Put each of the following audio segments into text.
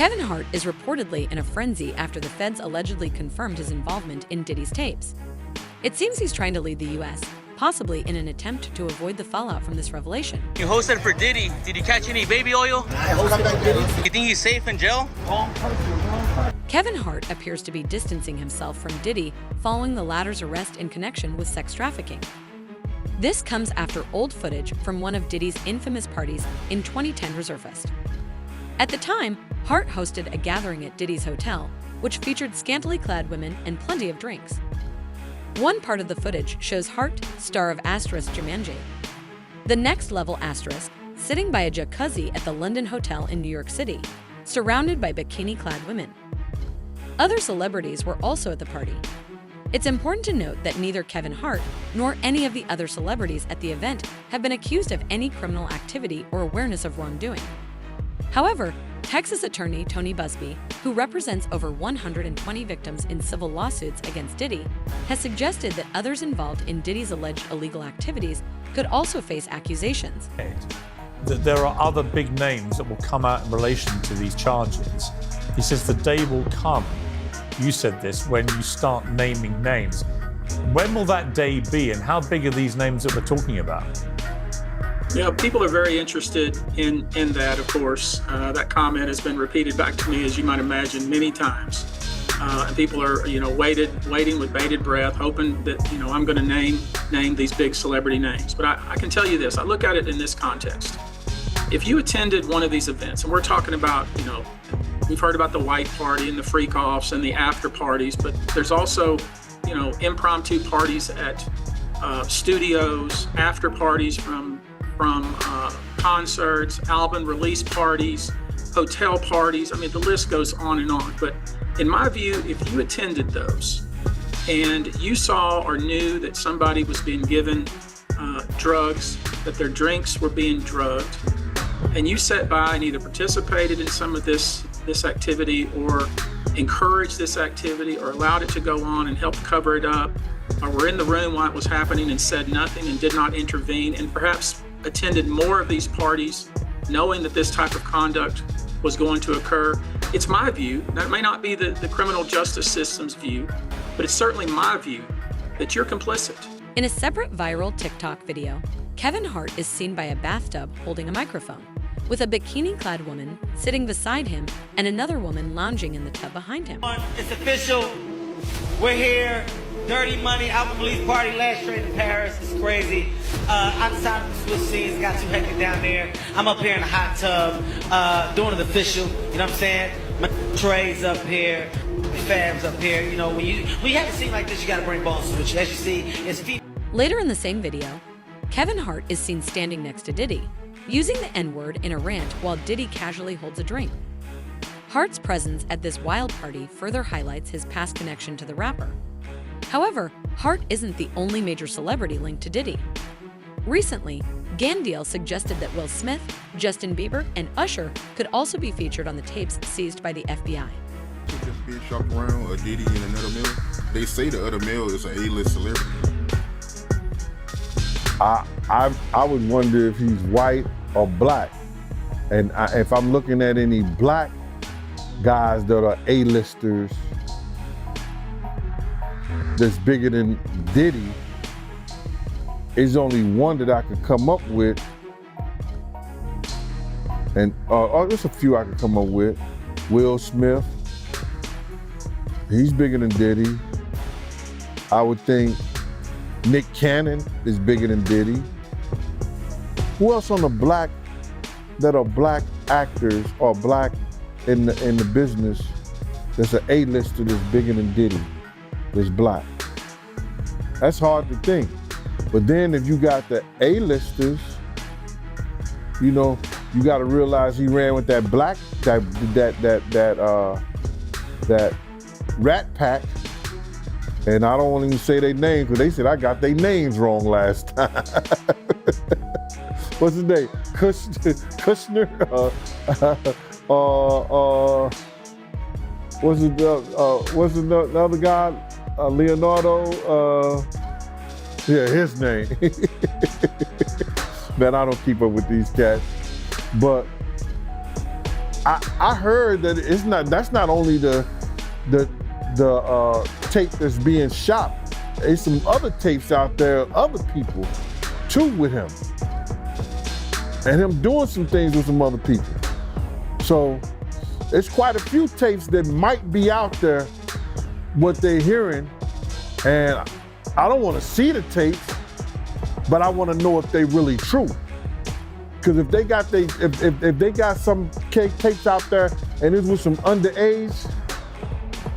Kevin Hart is reportedly in a frenzy after the feds allegedly confirmed his involvement in Diddy's tapes. It seems he's trying to leave the U.S., possibly in an attempt to avoid the fallout from this revelation. You hosted for Diddy. Did you catch any baby oil? I hosted Diddy. You think he's safe in jail? Kevin Hart appears to be distancing himself from Diddy following the latter's arrest in connection with sex trafficking. This comes after old footage from one of Diddy's infamous parties in 2010 resurfaced. At the time, Hart hosted a gathering at Diddy's hotel, which featured scantily clad women and plenty of drinks. One part of the footage shows Hart, star of Asterisk Jumanji. The next level Asterisk, sitting by a jacuzzi at the London Hotel in New York City, surrounded by bikini-clad women. Other celebrities were also at the party. It's important to note that neither Kevin Hart nor any of the other celebrities at the event have been accused of any criminal activity or awareness of wrongdoing. However, Texas attorney Tony Busby, who represents over 120 victims in civil lawsuits against Diddy, has suggested that others involved in Diddy's alleged illegal activities could also face accusations. That there are other big names that will come out in relation to these charges. He says the day will come, you said this, when you start naming names. When will that day be, and how big are these names that we're talking about? Yeah, people are very interested in that, of course. That comment has been repeated back to me, as you might imagine, many times. And people are, waiting with bated breath, hoping that, I'm going to name these big celebrity names. But I can tell you this, I look at it in this context. If you attended one of these events, and we're talking about, we've heard about the white party and the freak-offs and the after parties, but there's also, impromptu parties at studios, after parties from concerts, album release parties, hotel parties. I mean, the list goes on and on. But in my view, if you attended those and you saw or knew that somebody was being given drugs, that their drinks were being drugged, and you sat by and either participated in some of this activity or encouraged this activity or allowed it to go on and helped cover it up, or were in the room while it was happening and said nothing and did not intervene, and perhaps attended more of these parties knowing that this type of conduct was going to occur, it's my view, that may not be the criminal justice system's view, but it's certainly my view that you're complicit. In a separate viral TikTok video, Kevin Hart is seen by a bathtub holding a microphone, with a bikini-clad woman sitting beside him and another woman lounging in the tub behind him. It's official. We're here. Dirty Money album release party last straight in Paris. It's crazy. I decided to switch scenes. Got too hectic down there. I'm up here in a hot tub, doing it official. You know what I'm saying? My Trey's up here. Fab's up here. When you have a scene like this, you got to bring bosses with you. As you see, it's feet. Later in the same video, Kevin Hart is seen standing next to Diddy, using the N-word in a rant while Diddy casually holds a drink. Hart's presence at this wild party further highlights his past connection to the rapper. However, Hart isn't the only major celebrity linked to Diddy. Recently, Gandiel suggested that Will Smith, Justin Bieber, and Usher could also be featured on the tapes seized by the FBI. Just being shopped around a Diddy and another male. They say the other male is an A-list celebrity. I would wonder if he's white or black. And if I'm looking at any black guys that are A-listers that's bigger than Diddy, there's only one that I could come up with. And there's a few I could come up with. Will Smith, he's bigger than Diddy. I would think Nick Cannon is bigger than Diddy. Who else on the black, that are black actors or black in the business, that's an A-lister that's bigger than Diddy, that's black? That's hard to think. But then if you got the A-listers, you got to realize he ran with that black, that Rat Pack. And I don't want to even say their names, because they said I got their names wrong last time. What's his name? Kushner? What's the other guy? Leonardo? Yeah, his name. Man, I don't keep up with these cats. But I heard that it's not. That's not only the tape that's being shot. There's some other tapes out there, other people, too, with him, and him doing some things with some other people. So it's quite a few tapes that might be out there, what they're hearing, and I don't want to see the tapes, but I want to know if they really true. Because if they got if they got some tapes out there and it's with some underage,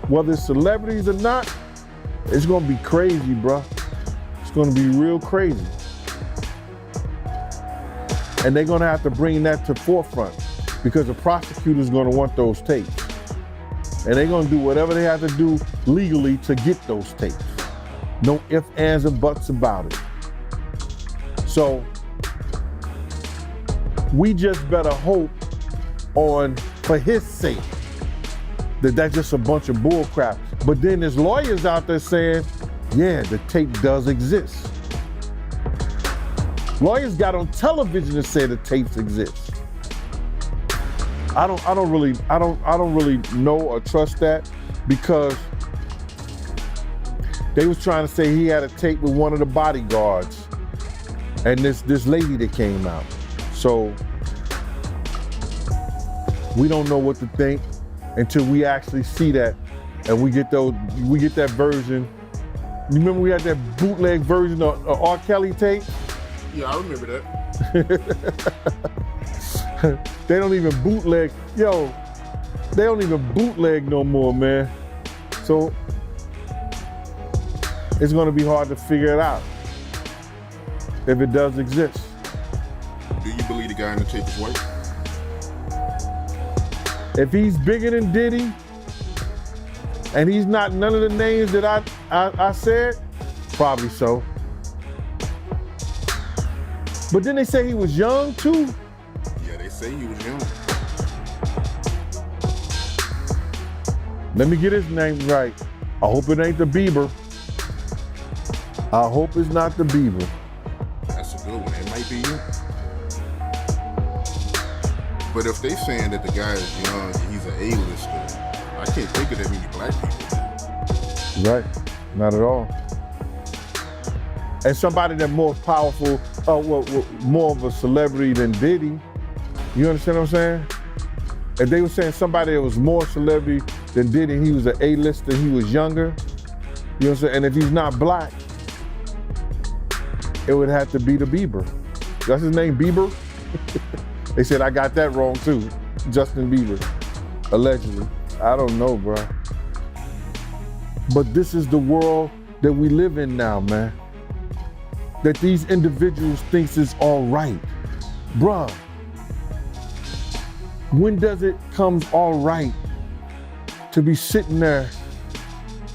whether it's celebrities or not, it's gonna be crazy, bro. It's gonna be real crazy. And they're gonna have to bring that to forefront because the prosecutor's gonna want those tapes. And they're gonna do whatever they have to do legally to get those tapes. No ifs, ands, and buts about it. So we just better hope for his sake, that that's just a bunch of bull crap. But then there's lawyers out there saying, yeah, the tape does exist. Lawyers got on television to say the tapes exist. I don't really know or trust that, because they was trying to say he had a tape with one of the bodyguards and this lady that came out. So we don't know what to think until we actually see that and we get that version. You remember we had that bootleg version of R. Kelly tape? Yeah, I remember that. They don't even bootleg. Yo, they don't even bootleg no more, man. So it's gonna be hard to figure it out if it does exist. Do you believe the guy in the tape is white? If he's bigger than Diddy, and he's not none of the names that I said, probably so. But then they say he was young too. Yeah, they say he was young. Let me get his name right. I hope it ain't the Bieber. I hope it's not the Bieber. That's a good one. It might be you. But if they saying that the guy is young and he's an A-lister, I can't think of that many black people. Right, not at all. And somebody that's more powerful, more of a celebrity than Diddy, you understand what I'm saying? If they were saying somebody that was more celebrity than Diddy, he was an A-lister, he was younger, you know what I'm saying? And if he's not black, it would have to be the Bieber. That's his name, Bieber? They said I got that wrong too. Justin Bieber, allegedly. I don't know, bro. But this is the world that we live in now, man. That these individuals thinks is all right. Bruh, when does it come all right to be sitting there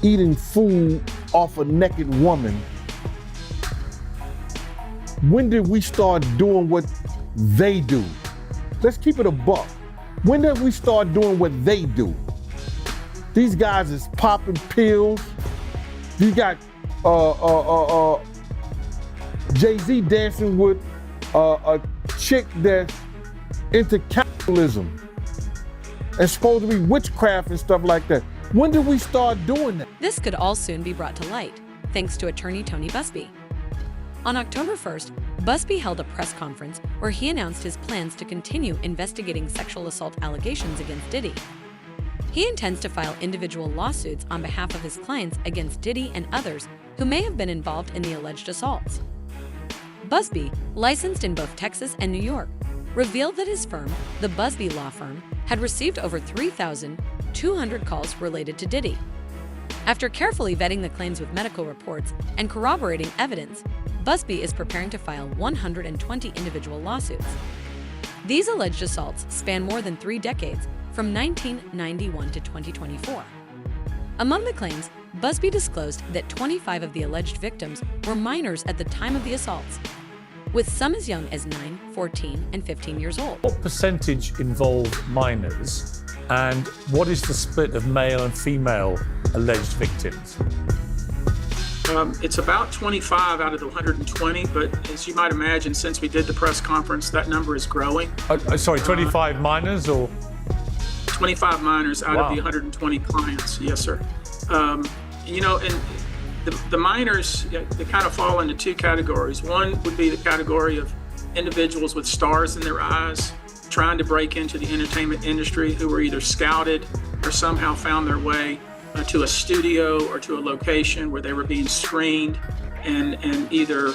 eating food off a naked woman? When did we start doing what they do? Let's keep it a buck. When did we start doing what they do? These guys is popping pills. You got Jay-Z dancing with a chick that's into capitalism and supposed to be witchcraft and stuff like that. When did we start doing that? This could all soon be brought to light, thanks to attorney Tony Busby. On October 1st, Busby held a press conference where he announced his plans to continue investigating sexual assault allegations against Diddy. He intends to file individual lawsuits on behalf of his clients against Diddy and others who may have been involved in the alleged assaults. Busby, licensed in both Texas and New York, revealed that his firm, the Busby Law Firm, had received over 3,200 calls related to Diddy. After carefully vetting the claims with medical reports and corroborating evidence, Busby is preparing to file 120 individual lawsuits. These alleged assaults span more than 3 decades, from 1991 to 2024. Among the claims, Busby disclosed that 25 of the alleged victims were minors at the time of the assaults, with some as young as 9, 14, and 15 years old. What percentage involve minors, and what is the split of male and female alleged victims? It's about 25 out of the 120, but as you might imagine, since we did the press conference, that number is growing. Sorry, 25 minors or? 25 minors out of the 120 clients. Yes, sir. You know, and the minors, they kind of fall into two categories. One would be the category of individuals with stars in their eyes trying to break into the entertainment industry, who were either scouted or somehow found their way to a studio or to a location where they were being screened, and either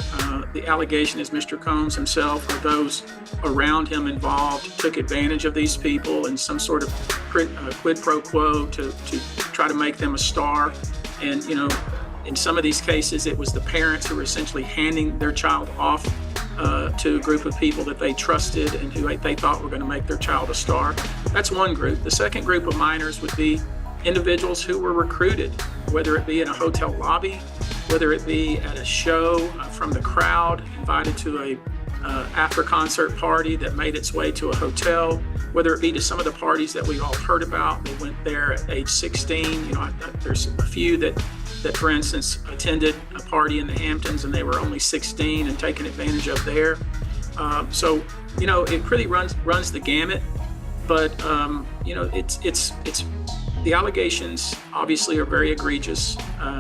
the allegation is Mr. Combs himself or those around him involved took advantage of these people in some sort of quid pro quo to try to make them a star. And, you know, in some of these cases, it was the parents who were essentially handing their child off to a group of people that they trusted and who they thought were going to make their child a star. That's one group. The second group of minors would be individuals who were recruited, whether it be in a hotel lobby, whether it be at a show from the crowd, invited to a after concert party that made its way to a hotel, whether it be to some of the parties that we've all heard about. They went there at age 16. You know, there's a few that, for instance, attended a party in the Hamptons and they were only 16 and taken advantage of there. So, you know, it really runs the gamut. But you know, it's the allegations obviously are very egregious.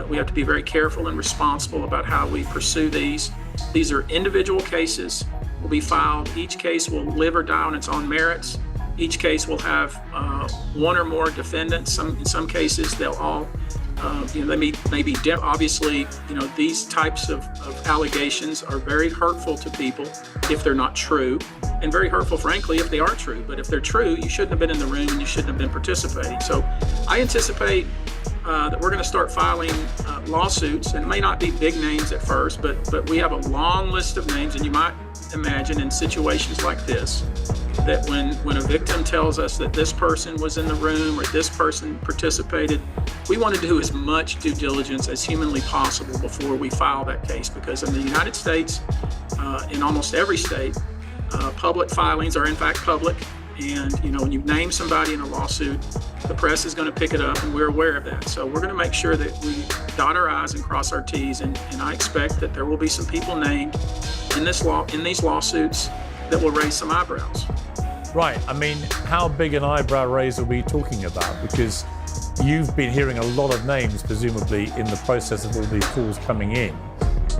We have to be very careful and responsible about how we pursue these. These are individual cases, will be filed. Each case will live or die on its own merits. Each case will have one or more defendants. In some cases, they'll all, you know, they may be obviously, you know, these types of allegations are very hurtful to people if they're not true, and very hurtful, frankly, if they are true. But if they're true, you shouldn't have been in the room and you shouldn't have been participating. So I anticipate that we're going to start filing lawsuits, and it may not be big names at first, but we have a long list of names. And you might imagine in situations like this that when a victim tells us that this person was in the room or this person participated, we want to do as much due diligence as humanly possible before we file that case, because in the United States, in almost every state, public filings are in fact public. And, you know, when you name somebody in a lawsuit, the press is going to pick it up, and we're aware of that. So we're going to make sure that we dot our I's and cross our T's, and I expect that there will be some people named in these lawsuits that will raise some eyebrows. Right. I mean, how big an eyebrow raise are we talking about? Because you've been hearing a lot of names, presumably, in the process of all these calls coming in.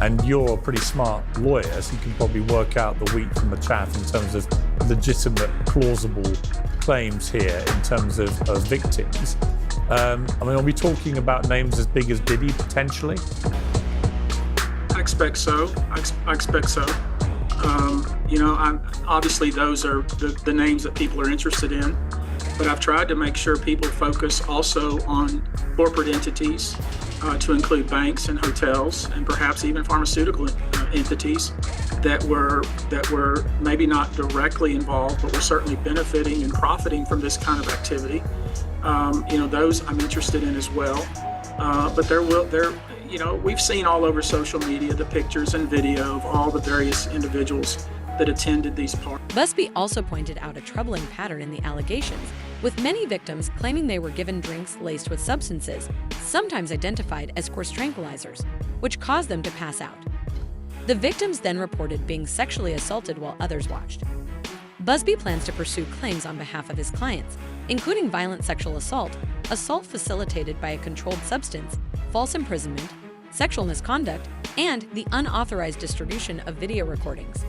And you're a pretty smart lawyer, so you can probably work out the wheat from the chaff in terms of legitimate, plausible claims here in terms of victims. I mean, are we talking about names as big as Diddy, potentially? I expect so. I expect so. You know, obviously those are the names that people are interested in, but I've tried to make sure people focus also on corporate entities, to include banks and hotels and perhaps even pharmaceutical entities that were maybe not directly involved, but were certainly benefiting and profiting from this kind of activity. You know, those I'm interested in as well. But you know, we've seen all over social media the pictures and video of all the various individuals that attended these parties. Busby also pointed out a troubling pattern in the allegations, with many victims claiming they were given drinks laced with substances, sometimes identified as coarse tranquilizers, which caused them to pass out. The victims then reported being sexually assaulted while others watched. Busby plans to pursue claims on behalf of his clients, including violent sexual assault, assault facilitated by a controlled substance, false imprisonment, sexual misconduct, and the unauthorized distribution of video recordings.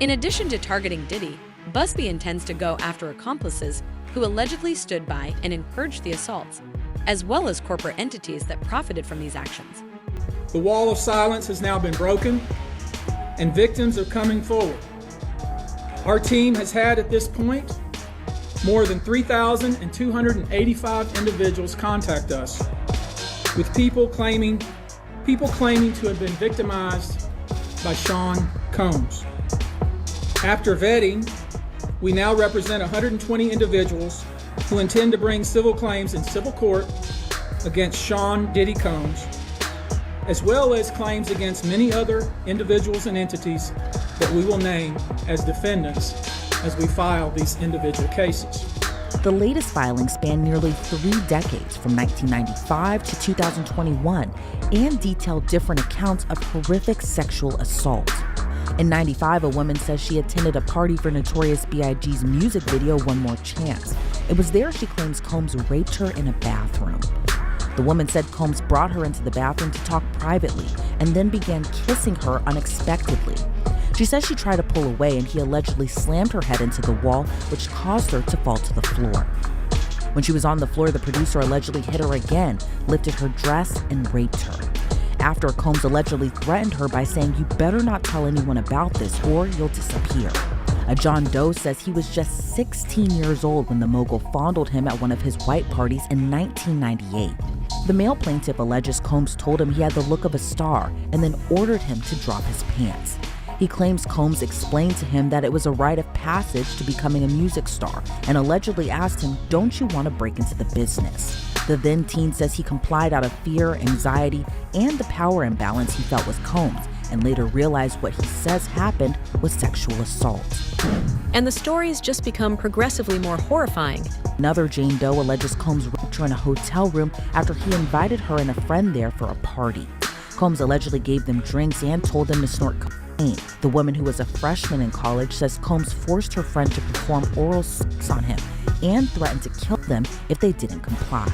In addition to targeting Diddy, Busby intends to go after accomplices who allegedly stood by and encouraged the assaults, as well as corporate entities that profited from these actions. The wall of silence has now been broken, and victims are coming forward. Our team has had at this point more than 3,285 individuals contact us, with people claiming to have been victimized by Sean Combs. After vetting, we now represent 120 individuals who intend to bring civil claims in civil court against Sean Diddy Combs, as well as claims against many other individuals and entities that we will name as defendants as we file these individual cases. The latest filings span nearly 3 decades, from 1995 to 2021, and detail different accounts of horrific sexual assault. In '95, a woman says she attended a party for Notorious B.I.G.'s music video, One More Chance. It was there she claims Combs raped her in a bathroom. The woman said Combs brought her into the bathroom to talk privately and then began kissing her unexpectedly. She says she tried to pull away and he allegedly slammed her head into the wall, which caused her to fall to the floor. When she was on the floor, the producer allegedly hit her again, lifted her dress, and raped her. After, Combs allegedly threatened her by saying, "You better not tell anyone about this or you'll disappear." A John Doe says he was just 16 years old when the mogul fondled him at one of his white parties in 1998. The male plaintiff alleges Combs told him he had the look of a star and then ordered him to drop his pants. He claims Combs explained to him that it was a rite of passage to becoming a music star and allegedly asked him, "Don't you want to break into the business?" The then teen says he complied out of fear, anxiety, and the power imbalance he felt with Combs, and later realized what he says happened was sexual assault. And the stories just become progressively more horrifying. Another Jane Doe alleges Combs raped her in a hotel room after he invited her and a friend there for a party. Combs allegedly gave them drinks and told them to snort cocaine. The woman, who was a freshman in college, says Combs forced her friend to perform oral sex on him and threatened to kill them if they didn't comply.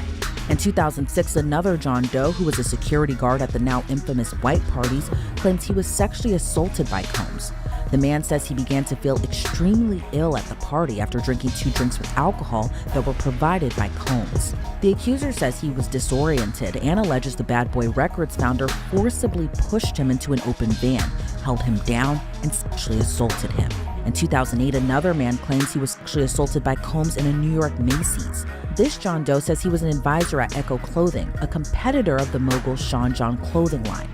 In 2006, another John Doe, who was a security guard at the now infamous white parties, claims he was sexually assaulted by Combs. The man says he began to feel extremely ill at the party after drinking 2 drinks with alcohol that were provided by Combs. The accuser says he was disoriented and alleges the Bad Boy Records founder forcibly pushed him into an open van, held him down, and sexually assaulted him. In 2008, another man claims he was sexually assaulted by Combs in a New York Macy's. This John Doe says he was an advisor at Echo Clothing, a competitor of the mogul Sean John clothing line.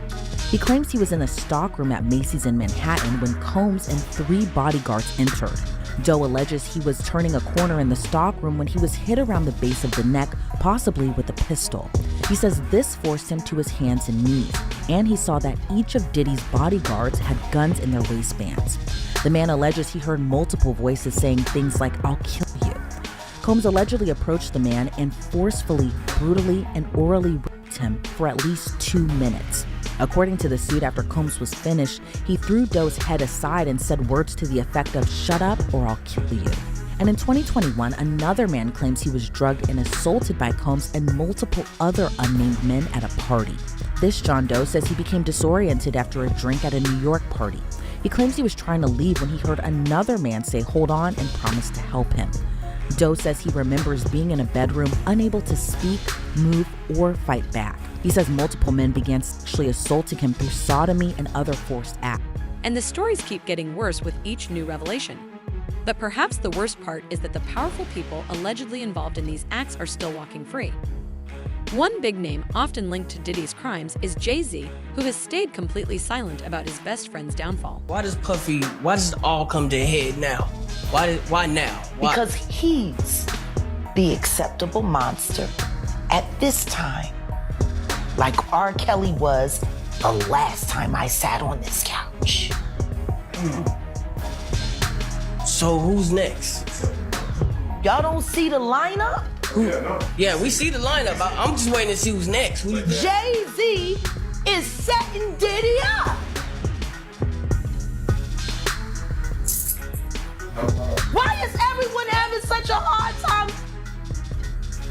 He claims he was in a stockroom at Macy's in Manhattan when Combs and 3 bodyguards entered. Doe alleges he was turning a corner in the stockroom when he was hit around the base of the neck, possibly with a pistol. He says this forced him to his hands and knees, and he saw that each of Diddy's bodyguards had guns in their waistbands. The man alleges he heard multiple voices saying things like, "I'll kill you." Combs allegedly approached the man and forcefully, brutally, and orally raped him for at least 2 minutes. According to the suit, after Combs was finished, he threw Doe's head aside and said words to the effect of, "Shut up or I'll kill you." And in 2021, another man claims he was drugged and assaulted by Combs and multiple other unnamed men at a party. This John Doe says he became disoriented after a drink at a New York party. He claims he was trying to leave when he heard another man say, "Hold on," and promise to help him. Doe says he remembers being in a bedroom, unable to speak, move, or fight back. He says multiple men began sexually assaulting him through sodomy and other forced acts. And the stories keep getting worse with each new revelation. But perhaps the worst part is that the powerful people allegedly involved in these acts are still walking free. One big name often linked to Diddy's crimes is Jay-Z, who has stayed completely silent about his best friend's downfall. Why does it all come to a head now? Why now? Why? Because he's the acceptable monster at this time, like R. Kelly was the last time I sat on this couch. So who's next? Y'all don't see the lineup? Yeah, we see the lineup. I'm just waiting to see who's next. Jay-Z is setting Diddy up. Why is everyone having such a hard time?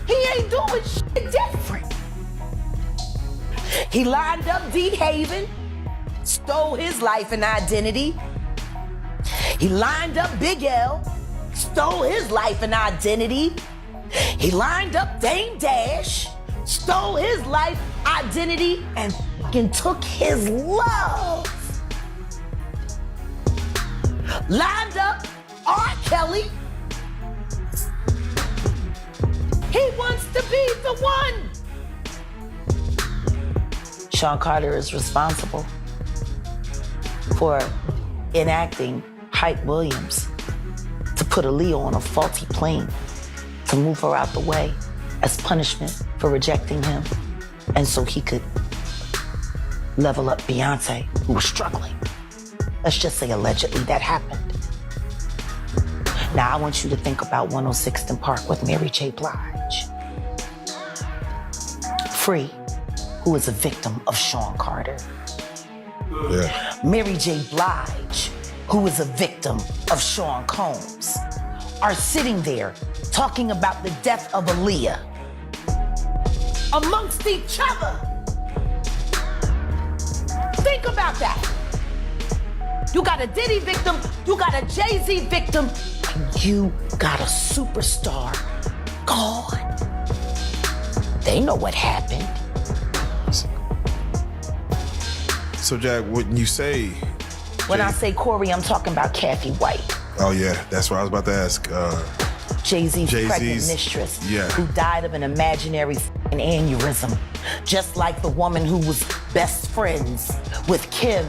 He ain't doing shit different. He lined up D. Haven, stole his life and identity. He lined up Big L, stole his life and identity. He lined up Dame Dash, stole his life, identity, and fucking took his love. Lined up R. Kelly. He wants to be the one. Sean Carter is responsible for enacting Hype Williams to put Aaliyah on a faulty plane, to move her out the way as punishment for rejecting him, and so he could level up Beyonce, who was struggling. Let's just say allegedly that happened. Now I want you to think about 106th and Park with Mary J. Blige. Free, who is a victim of Sean Carter. Yeah. Mary J. Blige, who was a victim of Sean Combs, are sitting there talking about the death of Aaliyah amongst each other. Think about that. You got a Diddy victim, you got a Jay-Z victim, and you got a superstar gone. They know what happened. So, Jack, when you say... When I say Corey, I'm talking about Kathy White. Oh, yeah, that's what I was about to ask. Jay-Z's pregnant Jay-Z's mistress, yeah. who died of an imaginary aneurysm, just like the woman who was best friends with Kim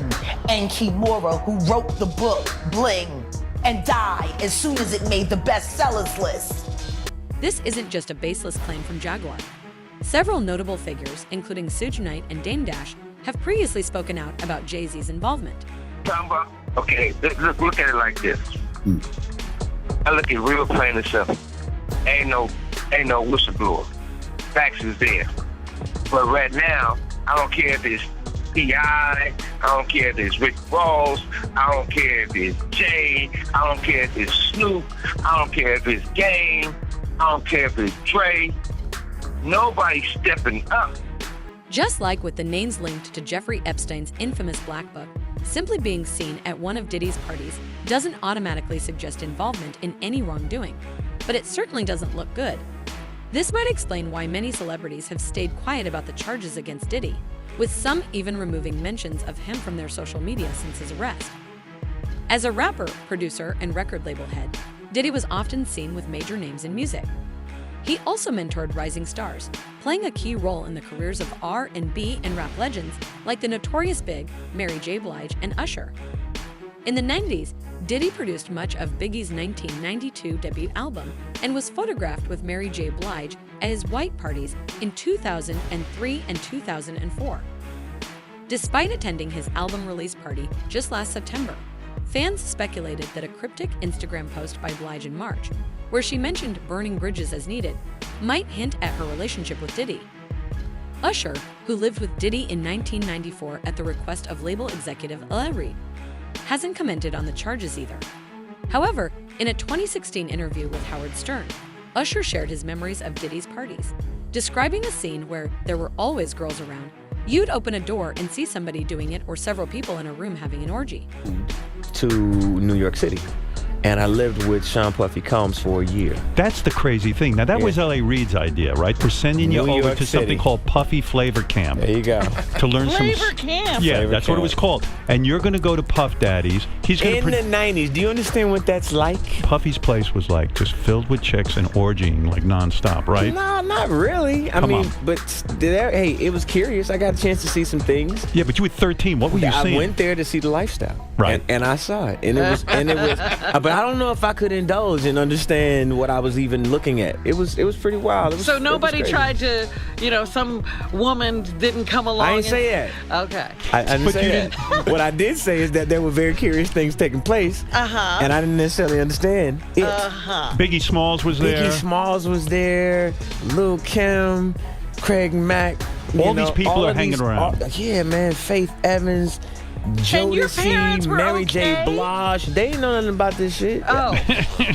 and Kimura, who wrote the book Bling and died as soon as it made the bestsellers list. This isn't just a baseless claim from Jaguar. Several notable figures, including Suge Knight and Dame Dash, have previously spoken out about Jay-Z's involvement. Okay, look at it like this. I look at real plain and simple. Ain't no whistleblower. Facts is there. But right now, I don't care if it's P.I., I don't care if it's Rick Ross, I don't care if it's Jay, I don't care if it's Snoop, I don't care if it's Game, I don't care if it's Dre. Nobody's stepping up. Just like with the names linked to Jeffrey Epstein's infamous Black Book, simply being seen at one of Diddy's parties doesn't automatically suggest involvement in any wrongdoing, but it certainly doesn't look good. This might explain why many celebrities have stayed quiet about the charges against Diddy, with some even removing mentions of him from their social media since his arrest. As a rapper, producer, and record label head, Diddy was often seen with major names in music. He also mentored rising stars, playing a key role in the careers of R&B and rap legends like the Notorious Big, Mary J. Blige, and Usher. In the 90s, Diddy produced much of Biggie's 1992 debut album and was photographed with Mary J. Blige at his white parties in 2003 and 2004. Despite attending his album release party just last September, fans speculated that a cryptic Instagram post by Blige in March, where she mentioned burning bridges as needed, might hint at her relationship with Diddy. Usher, who lived with Diddy in 1994 at the request of label executive L.A. Reid, hasn't commented on the charges either. However, in a 2016 interview with Howard Stern, Usher shared his memories of Diddy's parties, describing a scene where there were always girls around. You'd open a door and see somebody doing it or several people in a room having an orgy. To New York City. And I lived with Sean Puffy Combs for a year. That's the crazy thing. Now, that was L.A. Reid's idea, right? We're sending you New over York to City. something called Puffy Flavor Camp. There you go. To learn Flavor Camp. Yeah, Flavor that's what it Camp. was called. And you're going to go to Puff Daddy's. He's going In the 90s, do you understand what that's like? Puffy's place was like just filled with chicks and orgying like nonstop, right? No, not really. I Come mean, on. but hey, it was curious. I got a chance to see some things. Yeah, but you were 13. What were you seeing? I went there to see the lifestyle. Right. And I saw it. And it was but I don't know if I could indulge and understand what I was even looking at. It was pretty wild. So nobody tried to, some woman didn't come along. I didn't say that. Okay. I didn't say that. What I did say is that there were very curious things taking place. Uh-huh. And I didn't necessarily understand it. Uh-huh. Biggie Smalls was there. Biggie Smalls was there. Lil' Kim, Craig Mack. All these people are hanging around. Yeah, man. Faith Evans. Jodeci, Mary J. Blige. They didn't know nothing about this shit. Oh.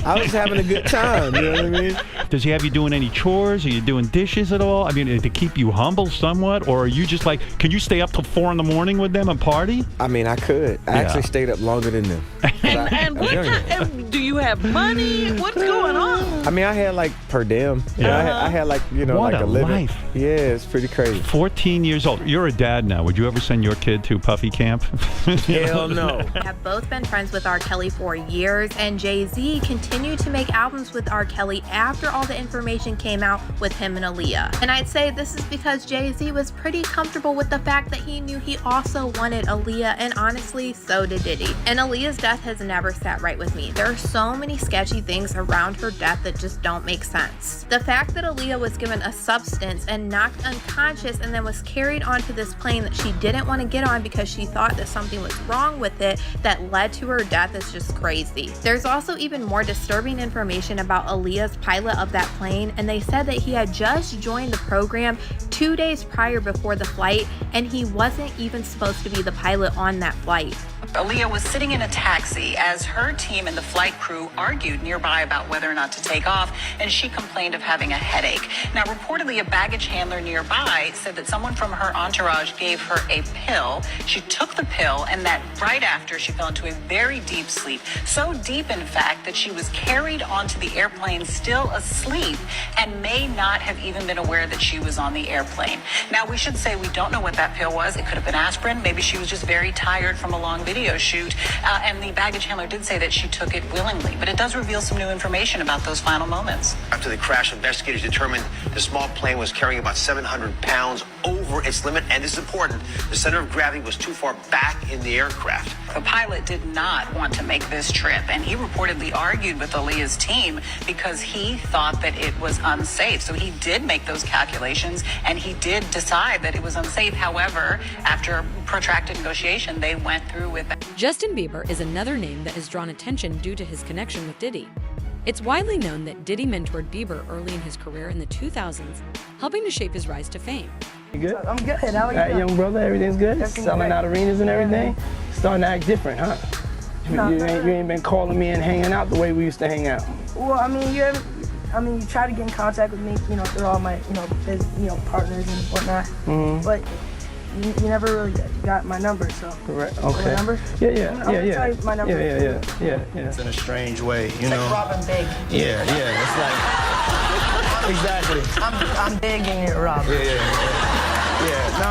I was having a good time, you know what I mean? Does he have you doing any chores? Are you doing dishes at all? I mean, to keep you humble somewhat? Or are you just like, can you stay up till 4 a.m. with them and party? I mean, I could. I actually stayed up longer than them. And what kind, do you have money? What's going on? I mean, I had like per diem. Yeah, I had like, What like a a living. life. Yeah, it's pretty crazy. 14 years old. You're a dad now. Would you ever send your kid to Puffy Camp? Hell no. We have both been friends with R. Kelly for years, and Jay-Z continued to make albums with R. Kelly after all the information came out with him and Aaliyah. And I'd say this is because Jay-Z was pretty comfortable with the fact that he knew he also wanted Aaliyah, and honestly, so did Diddy. And Aaliyah's death has never sat right with me. There are so many sketchy things around her death that just don't make sense. The fact that Aaliyah was given a substance and knocked unconscious and then was carried onto this plane that she didn't want to get on because she thought that something was wrong with it that led to her death is just crazy. There's also even more disturbing information about Aaliyah's pilot of that plane, and they said that he had just joined the program 2 days prior before the flight, and he wasn't even supposed to be the pilot on that flight. Aaliyah was sitting in a taxi as her team and the flight crew argued nearby about whether or not to take off, and she complained of having a headache. Now, reportedly, a baggage handler nearby said that someone from her entourage gave her a pill. She took the pill, and that right after, she fell into a very deep sleep. So deep, in fact, that she was carried onto the airplane still asleep and may not have even been aware that she was on the airplane. Now, we should say we don't know what that pill was. It could have been aspirin. Maybe she was just very tired from a long video shoot, and the baggage handler did say that she took it willingly, but it does reveal some new information about those final moments. After the crash, investigators determined the small plane was carrying about 700 pounds over its limit, and this is important, the center of gravity was too far back in the aircraft. The pilot did not want to make this trip, and he reportedly argued with Aaliyah's team because he thought that it was unsafe. So he did make those calculations, and he did decide that it was unsafe. However, after protracted negotiation, they went through with it. Justin Bieber is another name that has drawn attention due to his connection with Diddy. It's widely known that Diddy mentored Bieber early in his career in the 2000s, helping to shape his rise to fame. You good? I'm good. How are you? Young brother, everything's good? Everything's Selling great. out arenas and everything? Starting to act different, huh? No, you ain't been calling me and hanging out the way we used to hang out. Well, I mean, you try to get in contact with me, through all my, partners and whatnot. Mm-hmm. But you never really got my number, so. Correct. My Okay. number? Yeah. Tell you my number. Yeah. It's in a strange way, It's like robbing big. Yeah. It's like Exactly. I'm big and you're robbing. Yeah. No,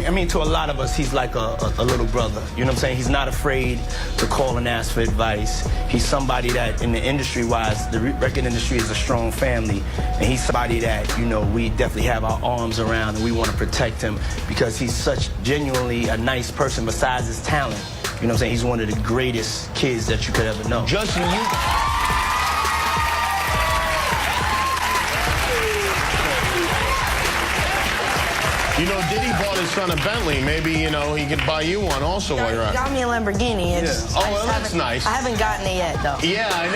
I mean, to a lot of us, he's like a little brother. You know what I'm saying? He's not afraid to call and ask for advice. He's somebody that, in the industry-wise, the record industry is a strong family, and he's somebody that, we definitely have our arms around, and we want to protect him because he's such genuinely a nice person besides his talent. You know what I'm saying? He's one of the greatest kids that you could ever know. Justin, Diddy bought his son a Bentley. Maybe, he could buy you one also while you're out. Got me a Lamborghini. Oh, well, that's nice. I haven't gotten it yet, though. Yeah, I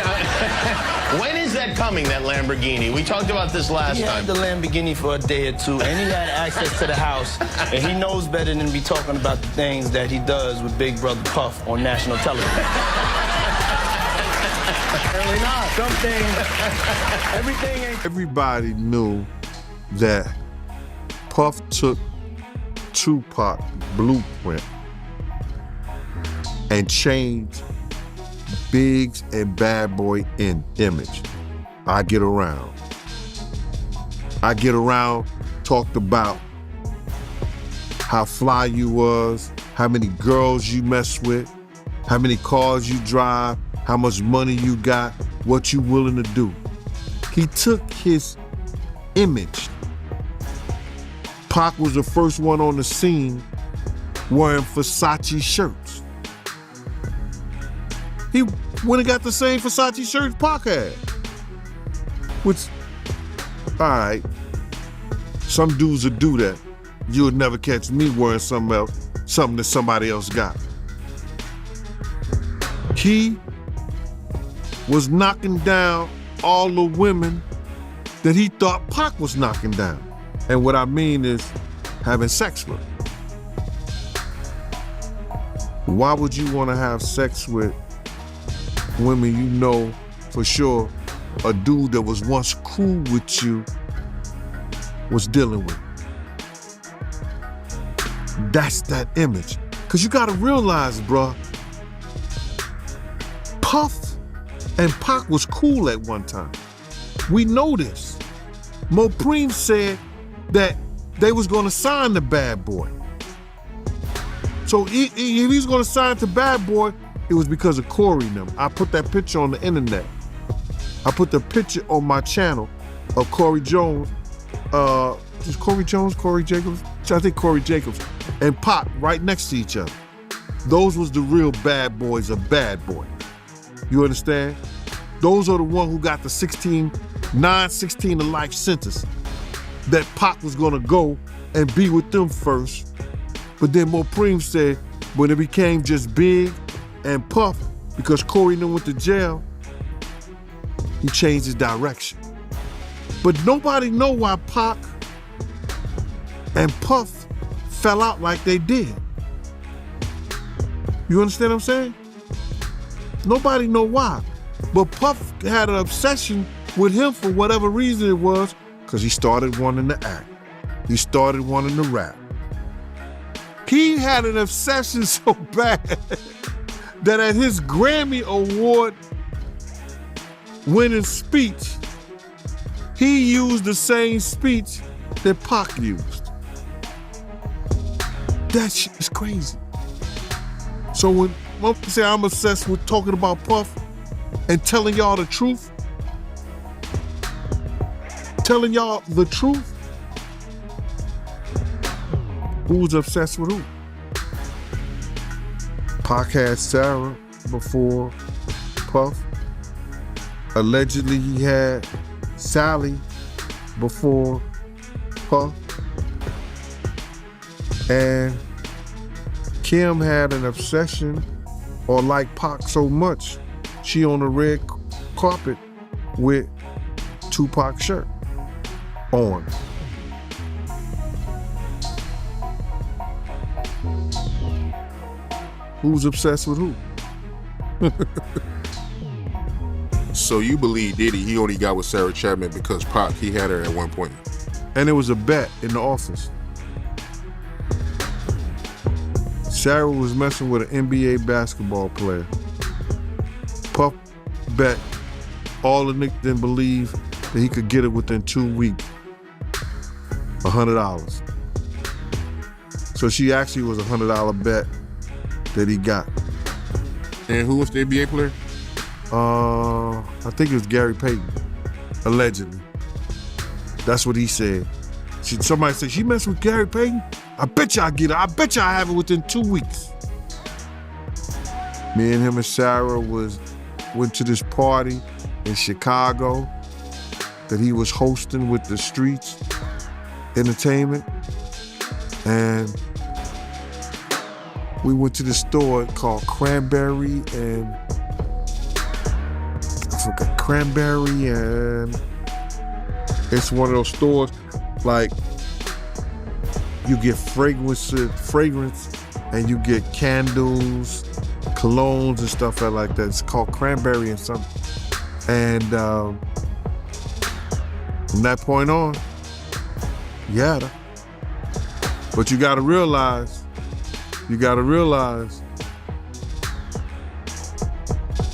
know. When is that coming, that Lamborghini? We talked about this last He time. had the Lamborghini for a day or two, and he had access to the house, and he knows better than be talking about the things that he does with Big Brother Puff on national television. Apparently not. Some things, everything ain't... Everybody knew that Puff took Tupac blueprint and changed Biggs and Bad Boy in image. I Get Around, talked about how fly you was, how many girls you mess with, how many cars you drive, how much money you got, what you willing to do. He took his image. Pac was the first one on the scene wearing Versace shirts. He went and got the same Versace shirts Pac had. Which, all right, some dudes would do that. You would never catch me wearing something else, something that somebody else got. He was knocking down all the women that he thought Pac was knocking down. And what I mean is having sex with. Why would you want to have sex with women you know for sure a dude that was once cool with you was dealing with? That's that image. Because you got to realize, bruh, Puff and Pac was cool at one time. We know this. Mopreme said that they was gonna sign the Bad Boy. So if he was gonna sign to Bad Boy, it was because of Corey and them. I put that picture on the internet. I put the picture on my channel of Corey Jones, is Corey Jones, Corey Jacobs? I think Corey Jacobs, and Pac right next to each other. Those was the real bad boys of Bad Boy. You understand? Those are the ones who got the 16 to life sentence. That Pac was gonna go and be with them first. But then Mopreme said, when it became just Big and Puff, because Corey and them went to jail, he changed his direction. But nobody know why Pac and Puff fell out like they did. You understand what I'm saying? Nobody know why, but Puff had an obsession with him for whatever reason it was, because he started wanting to act. He started wanting to rap. He had an obsession so bad that at his Grammy Award winning speech, he used the same speech that Pac used. That shit is crazy. So when I say I'm obsessed with talking about Puff and telling y'all the truth, who's obsessed with who? Pac had Sarah before Puff. Allegedly, he had Sally before Puff. And Kim had an obsession or liked Pac so much, she on the red carpet with Tupac shirt on. Who's obsessed with who? So you believe Diddy, he only got with Sarah Chapman because Pac, he had her at one point. And it was a bet in the office. Sarah was messing with an NBA basketball player. Puff bet all the niggas didn't believe that he could get it within 2 weeks. $100. So she actually was a $100 bet that he got. And who was the NBA player? I think it was Gary Payton, allegedly. That's what he said. Somebody said, she messed with Gary Payton? I bet you I get it. I bet you I have it within 2 weeks. Me and him and Sarah went to this party in Chicago that he was hosting with the Streets Entertainment. And we went to this store called Cranberry and it's one of those stores like you get fragrance and you get candles, colognes and stuff like that. It's called Cranberry and something. And from that point on, yeah. But you gotta realize,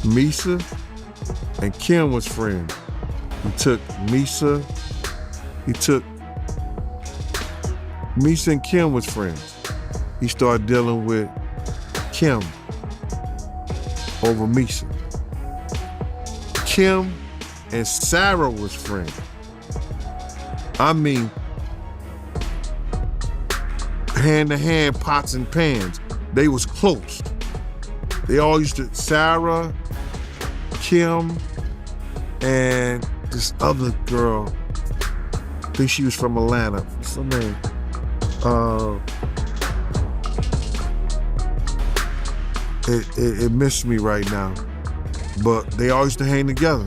Misa and Kim was friends. Misa and Kim was friends. He started dealing with Kim over Misa. Kim and Sarah was friends. I mean, hand to hand, pots and pans. They was close. They all used to, Sarah, Kim, and this other girl, I think she was from Atlanta. What's her name? It missed me right now. But they all used to hang together.